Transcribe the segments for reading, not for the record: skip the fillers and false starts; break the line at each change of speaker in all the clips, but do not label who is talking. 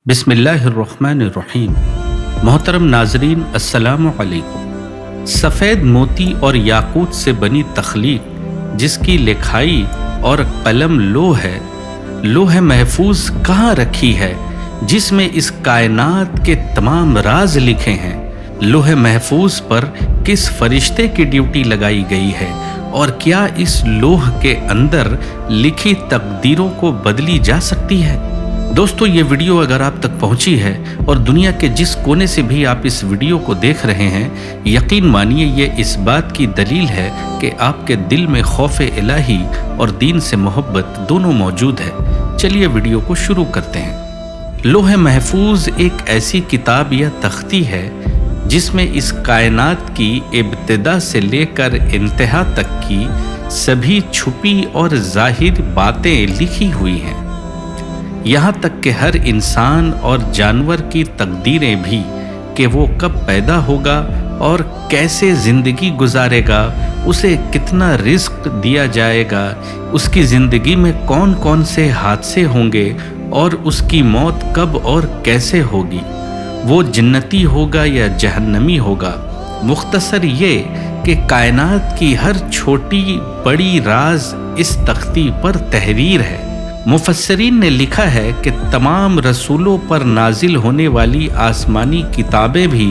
बिस्मिल्लाहिर्रहमानिर्रहीम। मोहतरम नाजरीन, अस्सलामु अलैकुम। सफ़ेद मोती और याकूत से बनी तख्लीक जिसकी लिखाई और कलम लोह महफूज कहाँ रखी है, जिसमें इस कायनात के तमाम राज लिखे हैं। लोह महफूज पर किस फरिश्ते की ड्यूटी लगाई गई है और क्या इस लोह के अंदर लिखी तकदीरों को बदली जा सकती है? दोस्तों, ये वीडियो अगर आप तक पहुंची है और दुनिया के जिस कोने से भी आप इस वीडियो को देख रहे हैं, यकीन मानिए ये इस बात की दलील है कि आपके दिल में खौफ इलाही और दीन से मोहब्बत दोनों मौजूद है। चलिए वीडियो को शुरू करते हैं। लोह महफूज एक ऐसी किताब या तख्ती है जिसमें इस कायनात की इब्तिदा से लेकर इंतहा तक की सभी छुपी और जाहिर बातें लिखी हुई हैं। यहाँ तक कि हर इंसान और जानवर की तकदीरें भी, कि वो कब पैदा होगा और कैसे ज़िंदगी गुजारेगा, उसे कितना रिस्क दिया जाएगा, उसकी ज़िंदगी में कौन कौन से हादसे होंगे और उसकी मौत कब और कैसे होगी, वो जन्नती होगा या जहन्नमी होगा। मुख्तसर ये कि कायनात की हर छोटी बड़ी राज इस तख्ती पर तहरीर है। मुफस्सरीन ने लिखा है कि तमाम रसूलों पर नाजिल होने वाली आसमानी किताबें भी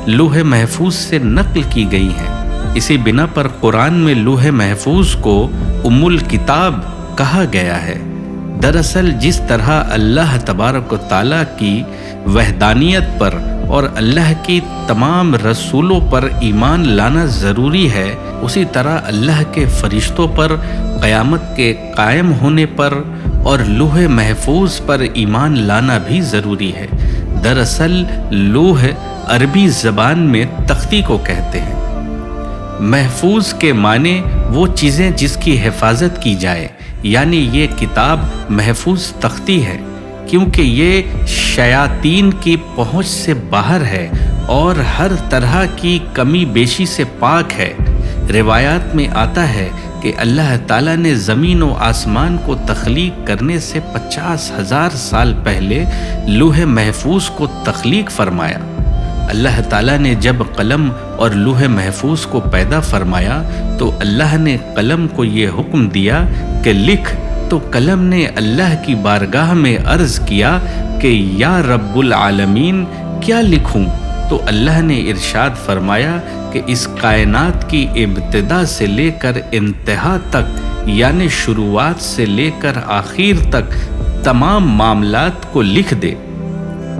लोह महफूज से नकल की गई हैं। इसी बिना पर कुरान में लोह महफूज को उम्मुल किताब कहा गया है। दरअसल जिस तरह अल्लाह तबारक व तआला की वहदानियत पर और अल्लाह की तमाम रसूलों पर ईमान लाना ज़रूरी है, उसी तरह अल्लाह के फरिश्तों पर, क़यामत के कायम होने पर और लोह महफूज पर ईमान लाना भी ज़रूरी है। दरअसल लोह अरबी ज़बान में तख्ती को कहते हैं। महफूज के माने वो चीज़ें जिसकी हिफाजत की जाए, यानी ये किताब महफूज तख्ती है क्योंकि ये शयातीन की पहुँच से बाहर है और हर तरह की कमी बेशी से पाक है। रिवायात में आता है कि अल्लाह ताला ने ज़मीन व आसमान को तख्लीक करने से 50,000 साल पहले लोह महफूज को तख्लीक फरमाया। अल्लाह ताला ने जब कलम और लोह महफूज को पैदा फरमाया तो अल्लाह ने कलम को ये हुक्म दिया कि लिख, तो कलम ने अल्लाह की बारगाह में अर्ज़ किया कि या रब्बुल आलमीन, क्या लिखूं? तो अल्लाह ने इरशाद फरमाया कि इस कायनात की इब्तिदा से लेकर इंतहा तक, यानी शुरुआत से लेकर आखिर तक तमाम मामलात को लिख दे।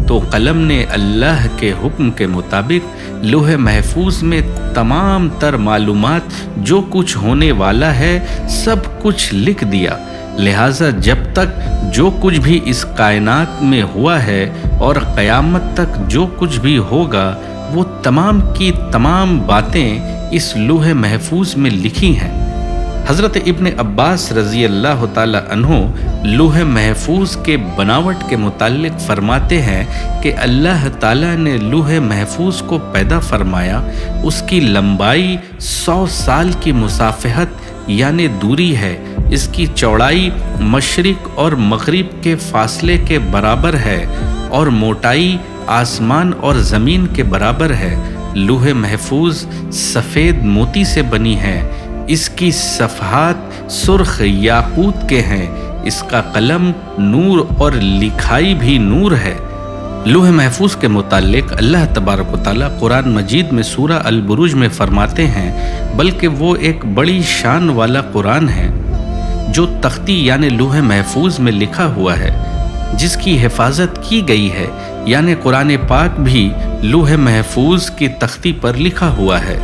तो कलम ने अल्लाह के हुक्म के मुताबिक लोह महफूज में तमाम तर मालूमात जो कुछ होने वाला है सब कुछ लिख दिया। लिहाजा जब तक जो कुछ भी इस कायनात में हुआ है और क़यामत तक जो कुछ भी होगा, वो तमाम की तमाम बातें इस लोह महफूज में लिखी हैं। हज़रत इब्न अब्बास रज़ी अल्लाह ताला अन्हो लोह महफूज के बनावट के मुताल्लिक़ फरमाते हैं कि अल्लाह ताला ने लोह महफूज को पैदा फरमाया। उसकी लंबाई 100 साल की मुसाफ़हत यानी दूरी है। इसकी चौड़ाई मशरिक़ और मग़रिब के फ़ासले के बराबर है और मोटाई आसमान और ज़मीन के बराबर है। लोह महफूज सफ़ेद मोती से बनी है। इसकी सफ़हात सुर्ख याकूत के हैं। इसका कलम नूर और लिखाई भी नूर है। लोह महफूज के मुताल्लिक़ अल्लाह तबारक व तआला कुरान मजीद में सूरा अल बुरूज में फरमाते हैं, बल्कि वो एक बड़ी शान वाला कुरान है जो तख्ती यानी लोह महफूज में लिखा हुआ है, जिसकी हिफाजत की गई है, यानी कुरान पाक भी लोह महफूज की तख्ती पर लिखा हुआ है।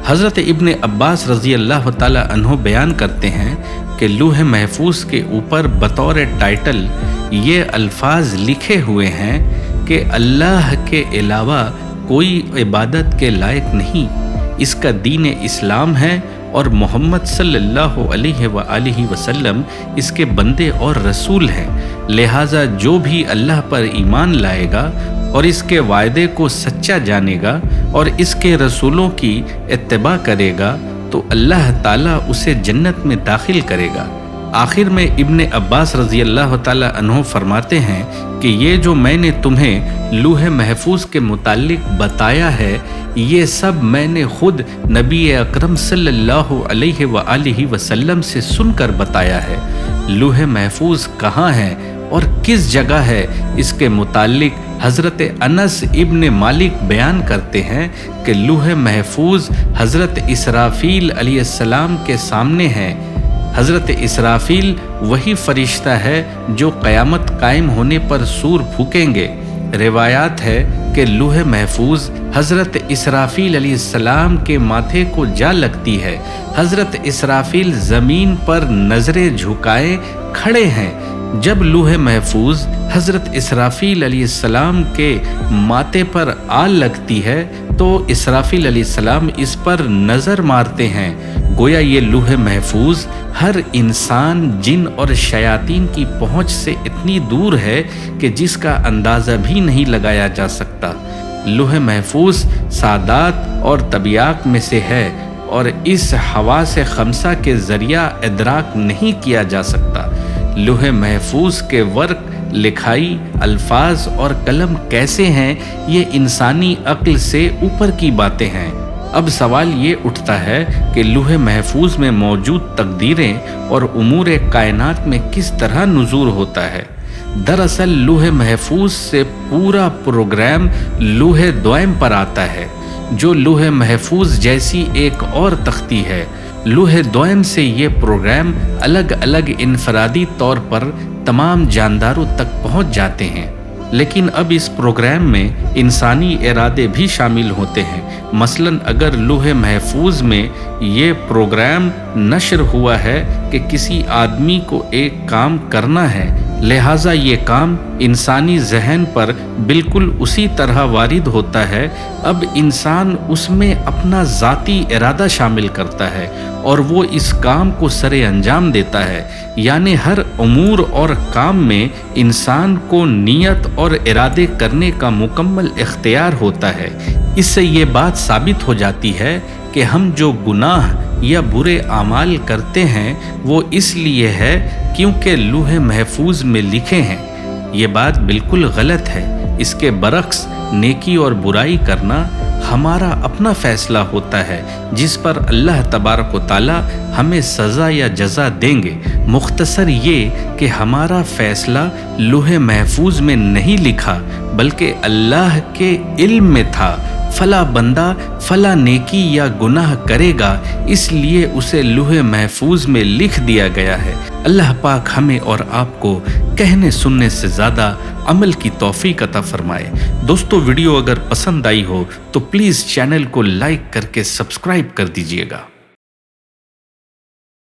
हज़रत इब्न अब्बास रज़ी अल्लाह ताला अन्हो बयान करते हैं कि लोह महफूज के ऊपर बतौर टाइटल ये अल्फाज लिखे हुए हैं कि अल्लाह के अलावा कोई इबादत के लायक नहीं, इसका दीन इस्लाम है और मोहम्मद सल्लल्लाहु अलैहि वसल्लम इसके बंदे और रसूल हैं। लिहाजा जो भी अल्लाह पर ईमान लाएगा और इसके वायदे को सच्चा जानेगा और इसके रसूलों की इत्तिबा करेगा तो अल्लाह ताला उसे जन्नत में दाखिल करेगा। आखिर में इब्न अब्बास रज़ी अल्लाह ताला अन्हु फरमाते हैं कि ये जो मैंने तुम्हें लूहे महफूज के मुतालिक बताया है, ये सब मैंने खुद नबी अकरम सल्लल्लाहु अलैहि वआलिहि वसल्लम से सुनकर बताया है। लूहे महफूज कहाँ है और किस जगह है, इसके मुतालिक हज़रत अनस इब्न मालिक बयान करते हैं कि लूहे महफूज हज़रत इसराफील अलैहिस्सलाम के सामने है। हज़रत इसराफील वही फरिश्ता है जो क़यामत कायम होने पर सूर फूकेंगे। रिवायात है कि लूहे महफूज हज़रत इसराफील अलैहिस्सलाम के माथे को जा लगती है। हज़रत इसराफील ज़मीन पर नज़रें झुकाए खड़े हैं। जब लूहे महफूज हज़रत इसराफील अलैहिस्सलाम के माथे पर आ लगती है तो इसराफील अलैहिस्सलाम इस पर नज़र मारते हैं। गोया ये लूहे महफूज हर इंसान, जिन और शयातीन की पहुँच से इतनी दूर है कि जिसका अंदाज़ा भी नहीं लगाया जा सकता। लूहे महफूज सादात और तबियाक में से है और इस हवा से खमसा के ज़रिया इदराक नहीं किया जा सकता। लूहे महफूज के वर्क, लिखाई, अल्फाज और कलम कैसे हैं, ये इंसानी अक्ल से ऊपर की बातें हैं। अब सवाल ये उठता है कि लूहे महफूज में मौजूद तकदीरें और उमूर कायनात में किस तरह नुज़ूर होता है। दरअसल लूहे महफूज से पूरा प्रोग्राम लूहे द्वैम पर आता है, जो लूहे महफूज जैसी एक और तख्ती है। लूहे द्वैम से ये प्रोग्राम अलग अलग इनफरादी तौर पर तमाम जानदारों तक पहुंच जाते हैं, लेकिन अब इस प्रोग्राम में इंसानी इरादे भी शामिल होते हैं। मसलन अगर लूहे महफूज में ये प्रोग्राम नशर हुआ है कि किसी आदमी को एक काम करना है, लिहाजा ये काम इंसानी जहन पर बिल्कुल उसी तरह वारिद होता है। अब इंसान उसमें अपना ज़ाती इरादा शामिल करता है और वो इस काम को सरे अंजाम देता है। यानी हर उमूर और काम में इंसान को नियत और इरादे करने का मुकम्मल इख्तियार होता है। इससे ये बात साबित हो जाती है कि हम जो गुनाह या बुरे आमाल करते हैं वो इसलिए है क्योंकि लूहे महफूज में लिखे हैं। ये बात बिल्कुल गलत है। इसके बरक्स नेकी और बुराई करना हमारा अपना फैसला होता है, जिस पर अल्लाह तबारक व तआला हमें सज़ा या जज़ा देंगे। मुख्तसर ये कि हमारा फ़ैसला लूहे महफूज में नहीं लिखा बल्कि अल्लाह के इल्म में था। फला बंदा फला नेकी या गुनाह करेगा, इसलिए उसे लूहे महफूज में लिख दिया गया है। अल्लाह पाक हमें और आपको कहने सुनने से ज़्यादा अमल की तौफीक अता फरमाए। दोस्तों, वीडियो अगर पसंद आई हो तो प्लीज़ चैनल को लाइक करके सब्सक्राइब कर दीजिएगा।